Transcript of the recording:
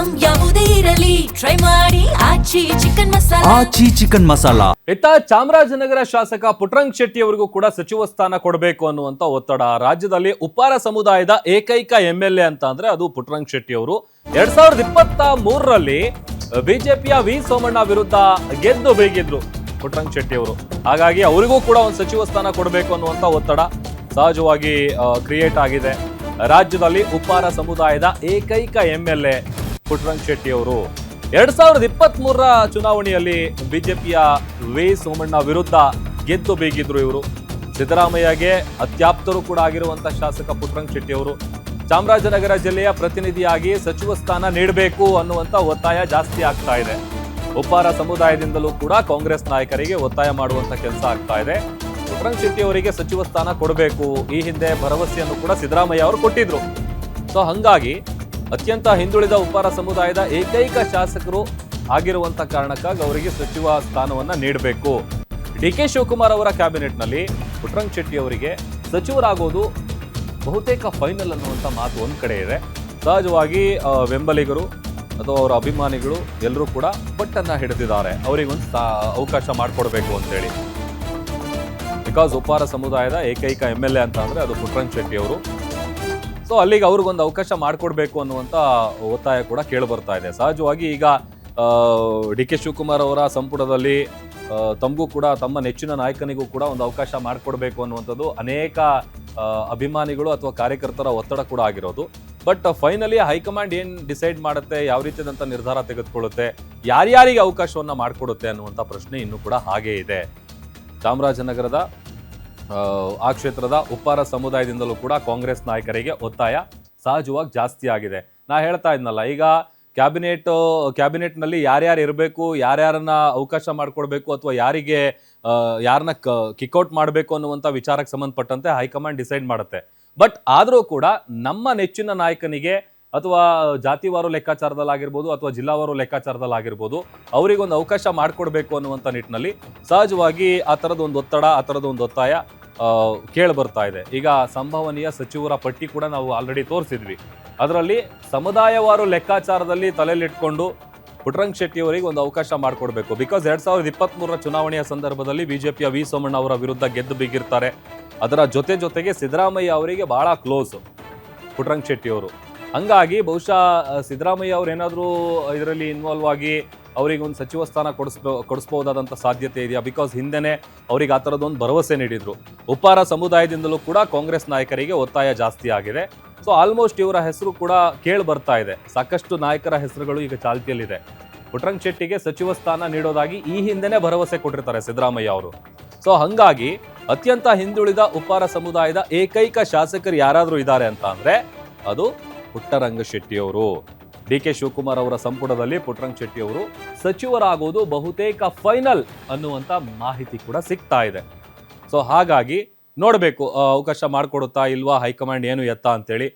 Item ಯಾವುದೇ ಇರಲಿ try ಮಾಡಿ ಆಚಿ ಚಿಕನ್ ಮಸಾಲಾ. ಇತ್ತ ಚಾಮರಾಜನಗರ ಶಾಸಕ ಪುಟ್ಟರಂಗ ಶೆಟ್ಟಿ ಅವರಿಗೂ ಕೂಡ ಸಚಿವ ಸ್ಥಾನ ಕೊಡಬೇಕು ಅನ್ನುವಂತ ಒತ್ತಡ. ರಾಜ್ಯದಲ್ಲಿ ಉಪ್ಪಾರ ಸಮುದಾಯದ ಏಕೈಕ MLA ಅಂತ ಅಂದ್ರೆ ಅದು ಪುಟ್ಟರಂಗ ಶೆಟ್ಟಿ ಅವರು. 2023ರಲ್ಲಿ ಬಿಜೆಪಿಯ ವಿ ಸೋಮಣ್ಣ ವಿರುದ್ಧ ಗೆದ್ದು ಬೀಗಿದ್ರು ಪುಟ್ಟರಂಗ ಶೆಟ್ಟಿ ಅವರು. ಹಾಗಾಗಿ ಅವರಿಗೂ ಕೂಡ ಒಂದು ಸಚಿವ ಸ್ಥಾನ ಕೊಡಬೇಕು ಅನ್ನುವಂತ ಒತ್ತಡ ಸಹಜವಾಗಿ ಕ್ರಿಯೇಟ್ ಆಗಿದೆ. ರಾಜ್ಯದಲ್ಲಿ ಉಪ್ಪಾರ ಸಮುದಾಯದ ಏಕೈಕ MLA ಪುಟ್ಟರಂಗ ಶೆಟ್ಟಿ ಅವರು 2023ರ ಚುನಾವಣೆಯಲ್ಲಿ ಬಿಜೆಪಿಯ ವಿ ಸೋಮಣ್ಣ ವಿರುದ್ಧ ಗೆದ್ದು ಬೀಗಿದ್ರು ಇವರು. ಸಿದ್ದರಾಮಯ್ಯಗೆ ಅತ್ಯಾಪ್ತರು ಕೂಡ ಆಗಿರುವಂತಹ ಶಾಸಕ ಪುಟ್ಟರಂಗ ಶೆಟ್ಟಿ ಅವರು ಚಾಮರಾಜನಗರ ಜಿಲ್ಲೆಯ ಪ್ರತಿನಿಧಿಯಾಗಿ ಸಚಿವ ಸ್ಥಾನ ನೀಡಬೇಕು ಅನ್ನುವಂತ ಒತ್ತಾಯ ಜಾಸ್ತಿ ಆಗ್ತಾ ಇದೆ. ಉಪ್ಪಾರ ಸಮುದಾಯದಿಂದಲೂ ಕೂಡ ಕಾಂಗ್ರೆಸ್ ನಾಯಕರಿಗೆ ಒತ್ತಾಯ ಮಾಡುವಂತ ಕೆಲಸ ಆಗ್ತಾ ಇದೆ. ಪುಟ್ಟರಂಗ ಶೆಟ್ಟಿ ಅವರಿಗೆ ಸಚಿವ ಸ್ಥಾನ ಕೊಡಬೇಕು, ಈ ಹಿಂದೆ ಭರವಸೆಯನ್ನು ಕೂಡ ಸಿದ್ದರಾಮಯ್ಯ ಅವರು ಕೊಟ್ಟಿದ್ರು. ಸೊ ಹಂಗಾಗಿ ಅತ್ಯಂತ ಹಿಂದುಳಿದ ಉಪ್ಪಾರ ಸಮುದಾಯದ ಏಕೈಕ ಶಾಸಕರು ಆಗಿರುವಂತ ಕಾರಣಕ್ಕಾಗಿ ಅವರಿಗೆ ಸಚಿವ ಸ್ಥಾನವನ್ನ ನೀಡಬೇಕು. DK ಶಿವಕುಮಾರ್ ಅವರ ಕ್ಯಾಬಿನೆಟ್ ನಲ್ಲಿ ಪುಟ್ಟರಂಗ ಶೆಟ್ಟಿ ಅವರಿಗೆ ಸಚಿವರಾಗೋದು ಬಹುತೇಕ ಫೈನಲ್ ಅನ್ನುವಂತ ಮಾತು ಒಂದ್ ಕಡೆ ಇದೆ. ಸಹಜವಾಗಿ ಬೆಂಬಲಿಗರು ಅಥವಾ ಅವರ ಅಭಿಮಾನಿಗಳು ಎಲ್ಲರೂ ಕೂಡ ಪಟ್ಟನ್ನ ಹಿಡಿದಿದ್ದಾರೆ ಅವರಿಗೊಂದು ಅವಕಾಶ ಮಾಡಿಕೊಡ್ಬೇಕು ಅಂತೇಳಿ. ಬಿಕಾಸ್ ಉಪ್ಪಾರ ಸಮುದಾಯದ ಏಕೈಕ MLA ಅಂತ ಅಂದ್ರೆ ಅದು ಪುಟ್ಟರಂಗ ಶೆಟ್ಟಿ ಅವರು. ಸೊ ಅಲ್ಲಿಗೆ ಅವ್ರಿಗೊಂದು ಅವಕಾಶ ಮಾಡಿಕೊಡ್ಬೇಕು ಅನ್ನುವಂಥ ಒತ್ತಾಯ ಕೂಡ ಕೇಳಿ ಬರ್ತಾ ಇದೆ. ಸಹಜವಾಗಿ ಈಗ DK ಶಿವಕುಮಾರ್ ಅವರ ಸಂಪುಟದಲ್ಲಿ ತಮಗೂ ಕೂಡ ತಮ್ಮ ನೆಚ್ಚಿನ ನಾಯಕನಿಗೂ ಕೂಡ ಒಂದು ಅವಕಾಶ ಮಾಡಿಕೊಡ್ಬೇಕು ಅನ್ನುವಂಥದ್ದು ಅನೇಕ ಅಭಿಮಾನಿಗಳು ಅಥವಾ ಕಾರ್ಯಕರ್ತರ ಒತ್ತಡ ಕೂಡ ಆಗಿರೋದು. ಬಟ್ ಫೈನಲಿ ಹೈಕಮಾಂಡ್ ಏನ್ ಡಿಸೈಡ್ ಮಾಡುತ್ತೆ, ಯಾವ ರೀತಿಯಾದಂಥ ನಿರ್ಧಾರ ತೆಗೆದುಕೊಳ್ಳುತ್ತೆ, ಯಾರ್ಯಾರಿಗೆ ಅವಕಾಶವನ್ನ ಮಾಡಿಕೊಡುತ್ತೆ ಅನ್ನುವಂಥ ಪ್ರಶ್ನೆ ಇನ್ನೂ ಕೂಡ ಹಾಗೇ ಇದೆ. ಚಾಮರಾಜನಗರದ ಆ ಕ್ಷೇತ್ರದ ಉಪ್ಪಾರ ಸಮುದಾಯದಿಂದಲೂ ಕೂಡ ಕಾಂಗ್ರೆಸ್ ನಾಯಕರಿಗೆ ಒತ್ತಾಯ ಸಹಜವಾಗಿ ಜಾಸ್ತಿ ಆಗಿದೆ. ನಾ ಹೇಳ್ತಾ ಇದ್ನಲ್ಲ, ಈಗ ಕ್ಯಾಬಿನೆಟ್ ನಲ್ಲಿ ಯಾರ್ಯಾರು ಇರಬೇಕು, ಯಾರ್ಯಾರನ್ನ ಅವಕಾಶ ಮಾಡಿಕೊಡ್ಬೇಕು ಅಥವಾ ಯಾರನ್ನ ಕಿಕ್ಔಟ್ ಮಾಡಬೇಕು ಅನ್ನುವಂಥ ವಿಚಾರಕ್ಕೆ ಸಂಬಂಧಪಟ್ಟಂತೆ ಹೈಕಮಾಂಡ್ ಡಿಸೈಡ್ ಮಾಡುತ್ತೆ. ಬಟ್ ಆದರೂ ಕೂಡ ನಮ್ಮ ನೆಚ್ಚಿನ ನಾಯಕನಿಗೆ ಅಥವಾ ಜಾತಿವಾರು ಲೆಕ್ಕಾಚಾರದಲ್ಲಾಗಿರ್ಬೋದು ಅಥವಾ ಜಿಲ್ಲಾವಾರು ಲೆಕ್ಕಾಚಾರದಲ್ಲಾಗಿರ್ಬೋದು ಅವರಿಗೊಂದು ಅವಕಾಶ ಮಾಡಿಕೊಡ್ಬೇಕು ಅನ್ನುವಂಥ ನಿಟ್ಟಿನಲ್ಲಿ ಸಹಜವಾಗಿ ಆ ಥರದೊಂದು ಒತ್ತಡ, ಆ ಥರದೊಂದು ಒತ್ತಾಯ ಕೇಳಿ ಬರ್ತಾ ಇದೆ. ಈಗ ಸಂಭವನೀಯ ಸಚಿವರ ಪಟ್ಟಿ ಕೂಡ ನಾವು ಆಲ್ರೆಡಿ ತೋರಿಸಿದ್ವಿ. ಅದರಲ್ಲಿ ಸಮುದಾಯವಾರು ಲೆಕ್ಕಾಚಾರದಲ್ಲಿ ತಲೆಯಲ್ಲಿಟ್ಕೊಂಡು ಪುಟ್ಟರಂಗ ಶೆಟ್ಟಿ ಅವರಿಗೆ ಒಂದು ಅವಕಾಶ ಮಾಡಿಕೊಡ್ಬೇಕು. ಬಿಕಾಸ್ 2023ರ ಚುನಾವಣೆಯ ಸಂದರ್ಭದಲ್ಲಿ ಬಿಜೆಪಿಯ ವಿ ಸೋಮಣ್ಣ ಅವರ ವಿರುದ್ಧ ಗೆದ್ದು ಬೀಗಿರ್ತಾರೆ. ಅದರ ಜೊತೆಗೆ ಸಿದ್ದರಾಮಯ್ಯ ಅವರಿಗೆ ಬಹಳ ಕ್ಲೋಸ್ ಪುಟ್ಟರಂಗ ಶೆಟ್ಟಿ ಅವರು. ಹಂಗಾಗಿ ಬಹುಶಃ ಸಿದ್ದರಾಮಯ್ಯ ಅವ್ರು ಏನಾದರೂ ಇದರಲ್ಲಿ ಇನ್ವಾಲ್ವ್ ಆಗಿ ಅವರಿಗೆ ಒಂದು ಸಚಿವ ಸ್ಥಾನ ಕೊಡಿಸ್ಬಹುದಾದಂಥ ಸಾಧ್ಯತೆ ಇದೆಯಾ? ಬಿಕಾಸ್ ಹಿಂದೆನೇ ಅವ್ರಿಗೆ ಆ ಥರದೊಂದು ಭರವಸೆ ನೀಡಿದ್ರು. ಉಪ್ಪಾರ ಸಮುದಾಯದಿಂದಲೂ ಕೂಡ ಕಾಂಗ್ರೆಸ್ ನಾಯಕರಿಗೆ ಒತ್ತಾಯ ಜಾಸ್ತಿ ಆಗಿದೆ. ಸೊ ಆಲ್ಮೋಸ್ಟ್ ಇವರ ಹೆಸರು ಕೂಡ ಕೇಳಿ ಬರ್ತಾ ಇದೆ. ಸಾಕಷ್ಟು ನಾಯಕರ ಹೆಸರುಗಳು ಈಗ ಚಾಲ್ತಿಯಲ್ಲಿದೆ. ಪುಟ್ಟರಂಗ ಶೆಟ್ಟಿಗೆ ಸಚಿವ ಸ್ಥಾನ ನೀಡೋದಾಗಿ ಈ ಹಿಂದೆನೇ ಭರವಸೆ ಕೊಟ್ಟಿರ್ತಾರೆ ಸಿದ್ದರಾಮಯ್ಯ ಅವರು. ಸೊ ಹಂಗಾಗಿ ಅತ್ಯಂತ ಹಿಂದುಳಿದ ಉಪ್ಪಾರ ಸಮುದಾಯದ ಏಕೈಕ ಶಾಸಕರು ಯಾರಾದರೂ ಇದ್ದಾರೆ ಅಂತ ಅಂದ್ರೆ ಅದು ಪುಟ್ಟರಂಗ ಶೆಟ್ಟಿ ಅವರು. DK ಶಿವಕುಮಾರ್ ಅವರ ಸಂಪುಟದಲ್ಲಿ ಪುಟ್ಟರಂಗ ಶೆಟ್ಟಿ ಅವರು ಸಚಿವರಾಗುವುದು ಬಹುತೇಕ ಫೈನಲ್ ಅನ್ನುವಂಥ ಮಾಹಿತಿ ಕೂಡ ಸಿಗ್ತಾ ಇದೆ. ಸೊ ಹಾಗಾಗಿ ನೋಡಬೇಕು ಅವಕಾಶ ಮಾಡಿಕೊಡುತ್ತಾ ಇಲ್ವಾ ಹೈಕಮಾಂಡ್ ಏನು ಎತ್ತ ಅಂತೇಳಿ.